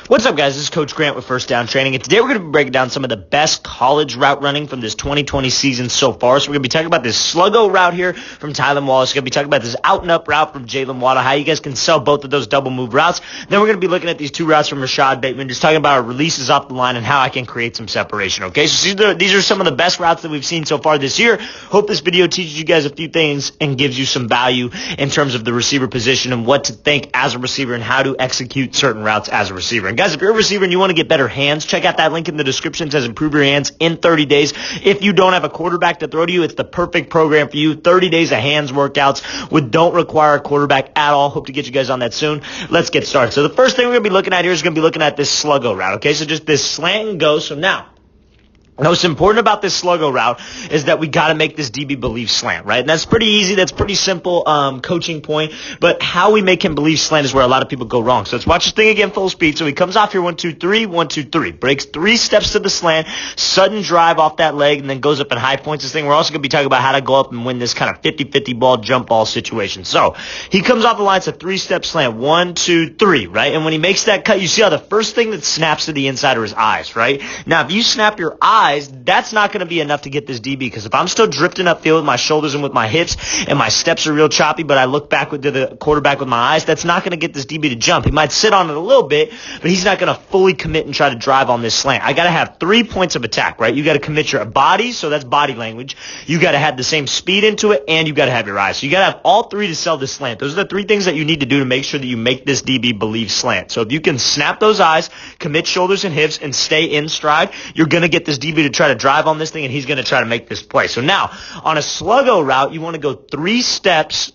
What's up, guys? This is Coach Grant with First Down Training, and today we're going to be breaking down some of the best college route running from this 2020 season so far. So we're going to be talking about this sluggo route here from Tylan Wallace. We're going to be talking about this out-and-up route from Jaylen Waddle, how you guys can sell both of those double move routes. Then we're going to be looking at these two routes from Rashid Bateman, just talking about our releases off the line and how I can create some separation, okay? So these are some of the best routes that we've seen so far this year. Hope this video teaches you guys a few things and gives you some value in terms of the receiver position and what to think as a receiver and how to execute certain routes as a receiver. And guys, if you're a receiver and you want to get better hands, check out that link in the description. It says improve your hands in 30 days. If you don't have a quarterback to throw to you, it's the perfect program for you. 30 days of hands workouts don't require a quarterback at all. Hope to get you guys on that soon. Let's get started. So the first thing we're going to be looking at here is going to be looking at this sluggo route. Okay, so just this slant and go. So now, what's important about this sluggo route is that we got to make this DB believe slant, right? And that's pretty easy. That's pretty simple coaching point. But how we make him believe slant is where a lot of people go wrong. So let's watch this thing again full speed. So he comes off here 1, 2, 3, 1, 2, 3. Breaks 3 steps to the slant, sudden drive off that leg, and then goes up and high points this thing. We're also going to be talking about how to go up and win this kind of 50-50 ball, jump ball situation. So he comes off the line. It's a 3-step slant. 1, 2, 3, right? And when he makes that cut, you see how the first thing that snaps to the inside are his eyes, right? Now, if you snap your eyes, that's not going to be enough to get this DB, because if I'm still drifting upfield with my shoulders and with my hips and my steps are real choppy, but I look back to the quarterback with my eyes, that's not going to get this DB to jump. He might sit on it a little bit, but he's not going to fully commit and try to drive on this slant. I got to have 3 points of attack, right? You got to commit your body, so that's body language. You got to have the same speed into it, and you got to have your eyes. So you got to have all 3 to sell this slant. Those are the 3 things that you need to do to make sure that you make this DB believe slant. So if you can snap those eyes, commit shoulders and hips, and stay in stride, you're going to get this DB to try to drive on this thing, and he's going to try to make this play. So now, on a sluggo route, you want to go 3 steps,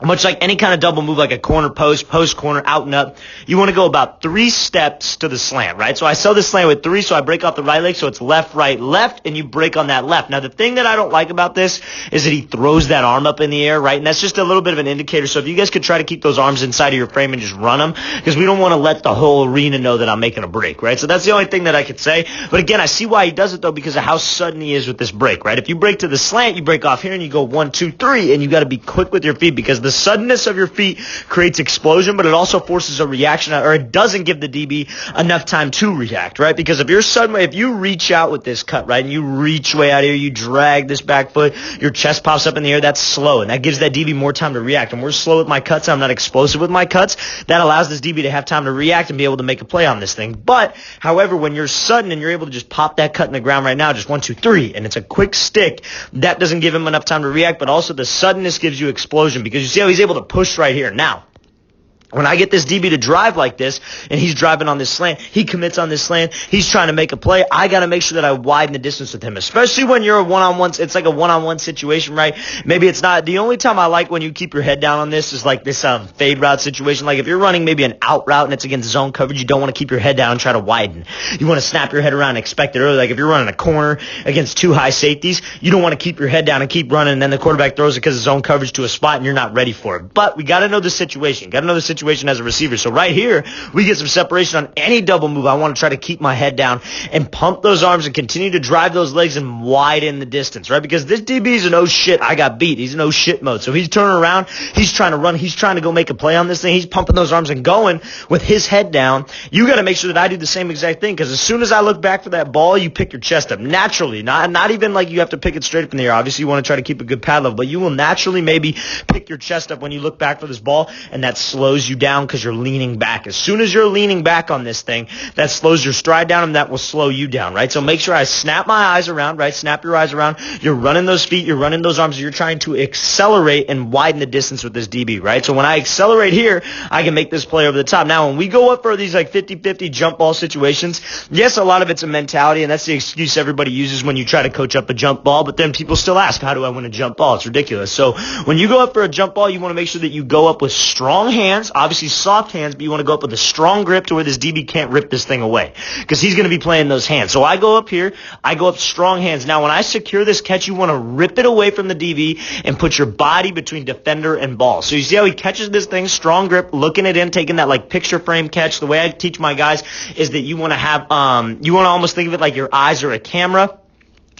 much like any kind of double move, like a corner post, post corner, out and up. You want to go about 3 steps to the slant, right? So I sell this slant with 3, so I break off the right leg, so it's left, right, left, and you break on that left. Now, the thing that I don't like about this is that he throws that arm up in the air, right? And that's just a little bit of an indicator. So if you guys could try to keep those arms inside of your frame and just run them, because we don't want to let the whole arena know that I'm making a break, right? So that's the only thing that I could say. But again, I see why he does it, though, because of how sudden he is with this break, right? If you break to the slant, you break off here, and you go 1, 2, 3, and you got to be quick with your feet, because the suddenness of your feet creates explosion, but it also forces a reaction, or it doesn't give the DB enough time to react, right? Because if you reach out with this cut, right, and you reach way out here, you drag this back foot, your chest pops up in the air, that's slow, and that gives that DB more time to react. And we're slow with my cuts, I'm not explosive with my cuts. That allows this DB to have time to react and be able to make a play on this thing. But, however, when you're sudden and you're able to just pop that cut in the ground right now, just 1, 2, 3, and it's a quick stick, that doesn't give him enough time to react, but also the suddenness gives you explosion, because you see how he's able to push right here. Now, when I get this DB to drive like this, and he's driving on this slant, he commits on this slant, he's trying to make a play, I got to make sure that I widen the distance with him, especially when you're a one-on-one, it's like a one-on-one situation, right? Maybe it's not, the only time I like when you keep your head down on this is like this fade route situation. Like if you're running maybe an out route and it's against zone coverage, you don't want to keep your head down and try to widen. You want to snap your head around and expect it early. Like if you're running a corner against 2 high safeties, you don't want to keep your head down and keep running, and then the quarterback throws it because of zone coverage to a spot and you're not ready for it. But we got to know the situation. Got to know the situation as a receiver. So right here, we get some separation on any double move. I want to try to keep my head down and pump those arms and continue to drive those legs and widen the distance, right? Because this DB is an oh shit, I got beat. He's in oh shit mode. So he's turning around, he's trying to run, he's trying to go make a play on this thing. He's pumping those arms and going with his head down. You got to make sure that I do the same exact thing, because as soon as I look back for that ball, you pick your chest up naturally. Not even like you have to pick it straight up in the air. Obviously, you want to try to keep a good pad level, but you will naturally maybe pick your chest up when you look back for this ball, and that slows you down because you're leaning back. As soon as you're leaning back on this thing, that slows your stride down, and that will slow you down, right? So make sure I snap my eyes around, right? Snap your eyes around. You're running those feet, you're running those arms, you're trying to accelerate and widen the distance with this DB, right? So when I accelerate here, I can make this play over the top. Now, when we go up for these like 50-50 jump ball situations, yes, a lot of it's a mentality, and that's the excuse everybody uses when you try to coach up a jump ball, but then people still ask, how do I win a jump ball? It's ridiculous. So when you go up for a jump ball, you want to make sure that you go up with strong hands, obviously soft hands, but you want to go up with a strong grip to where this DB can't rip this thing away, because he's going to be playing those hands. So I go up here, I go up strong hands. Now, when I secure this catch, you want to rip it away from the DB and put your body between defender and ball. So you see how he catches this thing, strong grip, looking it in, taking that like picture frame catch. The way I teach my guys is that you want to have, you want to almost think of it like your eyes are a camera.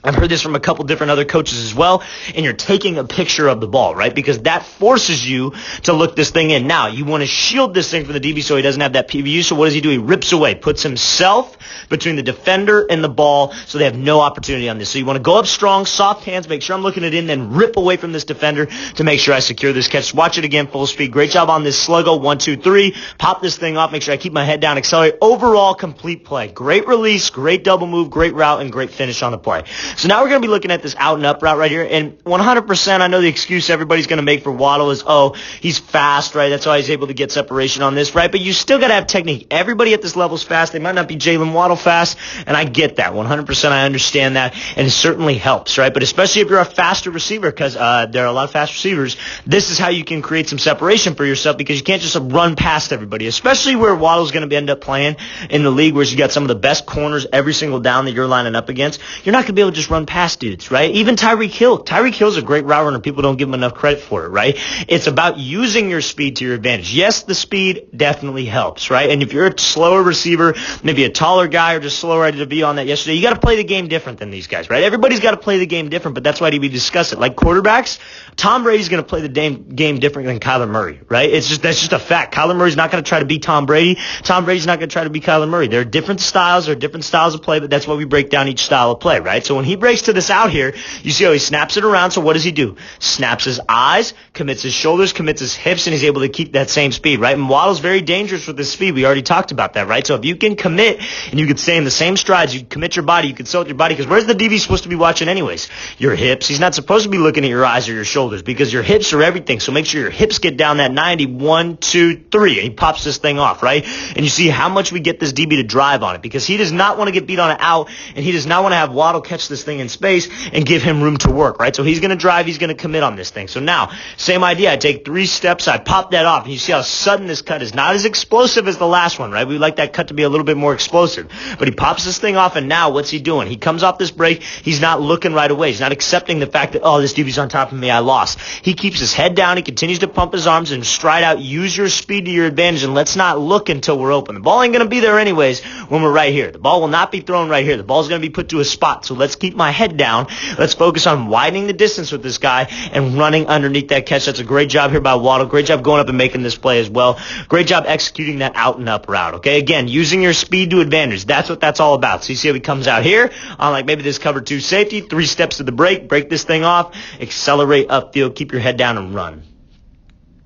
I've heard this from a couple different other coaches as well, and you're taking a picture of the ball, right? Because that forces you to look this thing in. Now, you want to shield this thing from the DB so he doesn't have that PVU. So what does he do? He rips away, puts himself between the defender and the ball so they have no opportunity on this. So you want to go up strong, soft hands, make sure I'm looking it in, then rip away from this defender to make sure I secure this catch. Watch it again, full speed. Great job on this sluggo. 1, 2, 3. Pop this thing off. Make sure I keep my head down, accelerate. Overall, complete play. Great release, great double move, great route, and great finish on the play. So now we're going to be looking at this out and up route right here. And 100%, I know the excuse everybody's going to make for Waddle is, oh, he's fast, right? That's why he's able to get separation on this, right? But you still got to have technique. Everybody at this level is fast. They might not be Jaylen Waddle fast, and I get that. 100% I understand that, and it certainly helps, right? But especially if you're a faster receiver, because there are a lot of fast receivers, this is how you can create some separation for yourself, because you can't just run past everybody, especially where Waddle's going to end up playing in the league where you got some of the best corners every single down that you're lining up against. You're not going to be able to just run past dudes, right? Even Tyreek Hill. Tyreek Hill's a great route runner. People don't give him enough credit for it, right? It's about using your speed to your advantage. Yes, the speed definitely helps, right? And if you're a slower receiver, maybe a taller guy or just slower, I did a video on that yesterday, you got to play the game different than these guys, right? Everybody's got to play the game different, but that's why we discuss it. Like quarterbacks, Tom Brady's going to play the game different than Kyler Murray, right? That's just a fact. Kyler Murray's not going to try to be Tom Brady. Tom Brady's not going to try to be Kyler Murray. There are different styles of play, but that's why we break down each style of play, right? So when he breaks to this out here, you see how he snaps it around. So what does he do? Snaps his eyes, commits his shoulders, commits his hips, and he's able to keep that same speed, right? And Waddle's very dangerous with his speed. We already talked about that, right? So if you can commit and you can stay in the same strides, you commit your body, you consult your body, because where's the DB supposed to be watching anyways? Your hips. He's not supposed to be looking at your eyes or your shoulders, because your hips are everything. So make sure your hips get down that 90, 1, 2, 3, and he pops this thing off, right? And you see how much we get this DB to drive on it, because he does not want to get beat on an out, and he does not want to have Waddle catch this thing in space and give him room to work, right? So he's going to drive, he's going to commit on this thing. So now, same idea. I take 3 steps, I pop that off, and you see how sudden this cut is. Not as explosive as the last one, right? We like that cut to be a little bit more explosive. But he pops this thing off, and now what's he doing? He comes off this break, he's not looking right away. He's not accepting the fact that, oh, this DB's on top of me, I lost. He keeps his head down, he continues to pump his arms and stride out. Use your speed to your advantage, and let's not look until we're open. The ball ain't going to be there anyways when we're right here. The ball will not be thrown right here. The ball's going to be put to a spot. So let's keep my head down. Let's focus on widening the distance with this guy and running underneath that catch. That's a great job here by Waddle. Great job going up and making this play as well. Great job executing that out and up route, okay? Again, using your speed to advantage. That's what that's all about. So you see how he comes out here on like maybe this cover 2 safety, 3 steps to the break this thing off, accelerate upfield, keep your head down and run.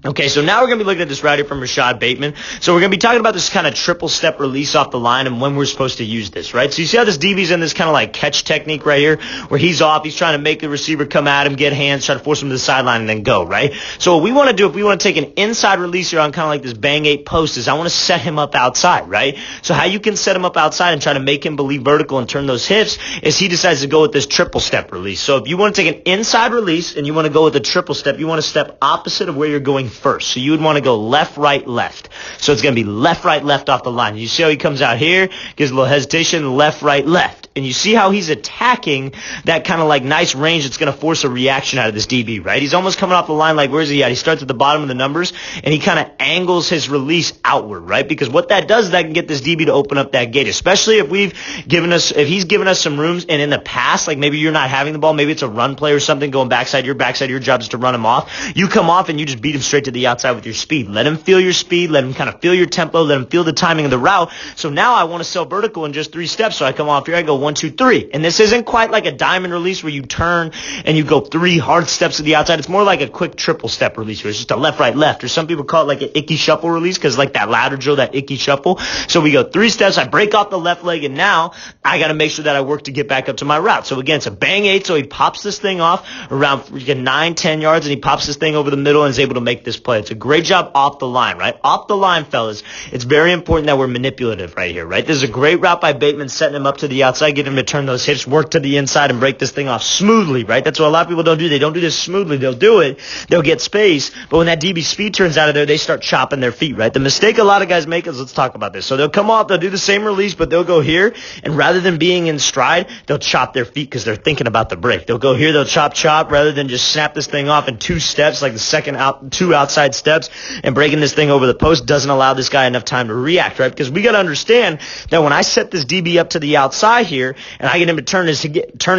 Okay, so now we're going to be looking at this route here from Rashid Bateman. So we're going to be talking about this kind of triple step release off the line and when we're supposed to use this, right? So you see how this DB's in this kind of like catch technique right here where he's off, he's trying to make the receiver come at him, get hands, try to force him to the sideline and then go, right? So what we want to do if we want to take an inside release here on kind of like this bang 8 post is I want to set him up outside, right? So how you can set him up outside and try to make him believe vertical and turn those hips is he decides to go with this triple step release. So if you want to take an inside release and you want to go with a triple step, you want to step opposite of where you're going first. So you would want to go left, right, left. So it's going to be left, right, left off the line. You see how he comes out here, gives a little hesitation, left, right, left. And you see how he's attacking that kind of like nice range that's going to force a reaction out of this DB, right? He's almost coming off the line like, where's he at? He starts at the bottom of the numbers, and he kind of angles his release outward, right? Because what that does is that can get this DB to open up that gate, especially if he's given us some rooms, and in the past, like maybe you're not having the ball, maybe it's a run play or something going backside, your job is to run him off. You come off and you just beat him straight to the outside with your speed. Let him feel your speed, let him kind of feel your tempo, let him feel the timing of the route. So now I want to sell vertical in just 3 steps. So I come off here, I go 1, 2, 3. And this isn't quite like a diamond release where you turn and you go 3 hard steps to the outside. It's more like a quick triple step release where it's just a left, right, left. Or some people call it like an icky shuffle release because like that ladder drill, that icky shuffle. So we go 3 steps, I break off the left leg, and now I got to make sure that I work to get back up to my route. So again, it's a bang 8. So he pops this thing off around 9, 10 yards, and he pops this thing over the middle and is able to make this play. It's a great job off the line, right? Off the line, fellas. It's very important that we're manipulative right here, right? This is a great route by Bateman, setting him up to the outside, getting him to turn those hips, work to the inside, and break this thing off smoothly, right? That's what a lot of people don't do. They don't do this smoothly. They'll do it. They'll get space. But when that DB speed turns out of there, they start chopping their feet, right? The mistake a lot of guys make is, let's talk about this. So they'll come off, they'll do the same release, but they'll go here, and rather than being in stride, they'll chop their feet because they're thinking about the break. They'll go here, they'll chop, rather than just snap this thing off in 2 steps, like the 2 outside steps, and breaking this thing over the post doesn't allow this guy enough time to react, right? Because we got to understand that when I set this DB up to the outside here, here, and I get him to turn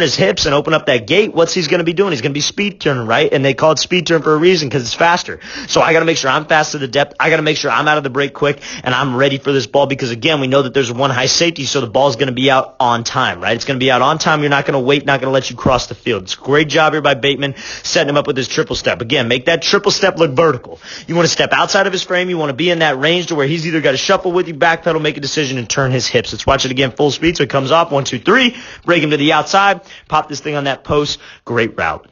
his hips and open up that gate, what's he's going to be doing? He's going to be speed turning, right? And they call it speed turn for a reason because it's faster. So I got to make sure I'm fast to the depth. I got to make sure I'm out of the break quick, and I'm ready for this ball because, again, we know that there's one high safety, so the ball's going to be out on time, right? It's going to be out on time. You're not going to wait, not going to let you cross the field. It's a great job here by Bateman, setting him up with his triple step. Again, make that triple step look vertical. You want to step outside of his frame. You want to be in that range to where he's either got to shuffle with you, backpedal, make a decision, and turn his hips. Let's watch it again full speed. So it comes off, 1, 2, 3, break him to the outside, pop this thing on that post. Great route.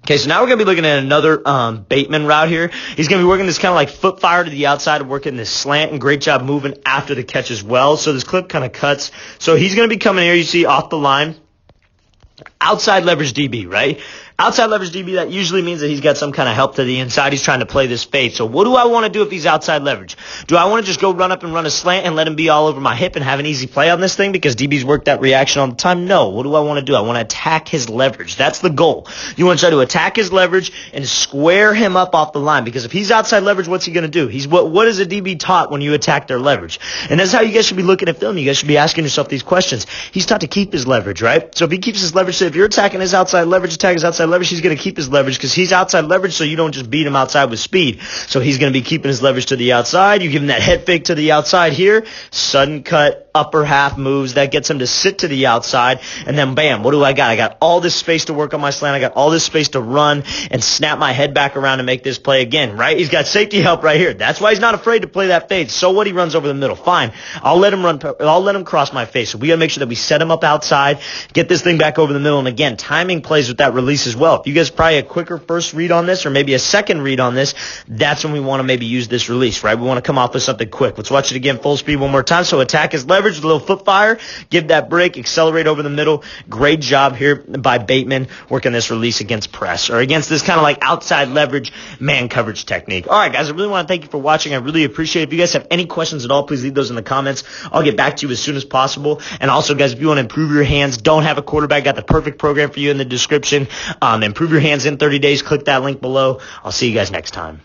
Okay, so now we're going to be looking at another Bateman route here. He's going to be working this kind of like foot fire to the outside and working this slant, and great job moving after the catch as well. So this clip kind of cuts. So he's going to be coming here, you see, off the line. Outside leverage DB, right? Outside leverage DB, that usually means that he's got some kind of help to the inside. He's trying to play this fade. So what do I want to do if he's outside leverage? Do I want to just go run up and run a slant and let him be all over my hip and have an easy play on this thing because DB's work that reaction all the time? No. What do I want to do? I want to attack his leverage. That's the goal. You want to try to attack his leverage and square him up off the line, because if he's outside leverage, what's he going to do? What is a DB taught when you attack their leverage? And that's how you guys should be looking at film. You guys should be asking yourself these questions. He's taught to keep his leverage, right? So if he keeps his leverage, so if you're attacking his outside leverage, attack his outside leverage, he's going to keep his leverage because he's outside leverage, so you don't just beat him outside with speed. So he's going to be keeping his leverage to the outside. You give him that head fake to the outside here, sudden cut, upper half moves. That gets him to sit to the outside, and then bam, what do I got? I got all this space to work on my slant. I got all this space to run and snap my head back around and make this play again, right? He's got safety help right here. That's why he's not afraid to play that fade. So what? He runs over the middle. Fine. I'll let him cross my face. So we got to make sure that we set him up outside, get this thing back over the middle, and again, timing plays with that release as well. If you guys probably a quicker first read on this or maybe a second read on this, that's when we want to maybe use this release, right? We want to come off with something quick. Let's watch it again full speed one more time. So attack his leverage, a little foot fire, give that break, accelerate over the middle. Great job here by Bateman working this release against press or against this kind of like outside leverage man coverage technique. All right, guys, I really want to thank you for watching. I really appreciate it. If you guys have any questions at all, please leave those in the comments. I'll get back to you as soon as possible. And also, guys, if you want to improve your hands, don't have a quarterback, got the perfect program for you in the description. Improve your hands in 30 days. Click that link below. I'll see you guys next time.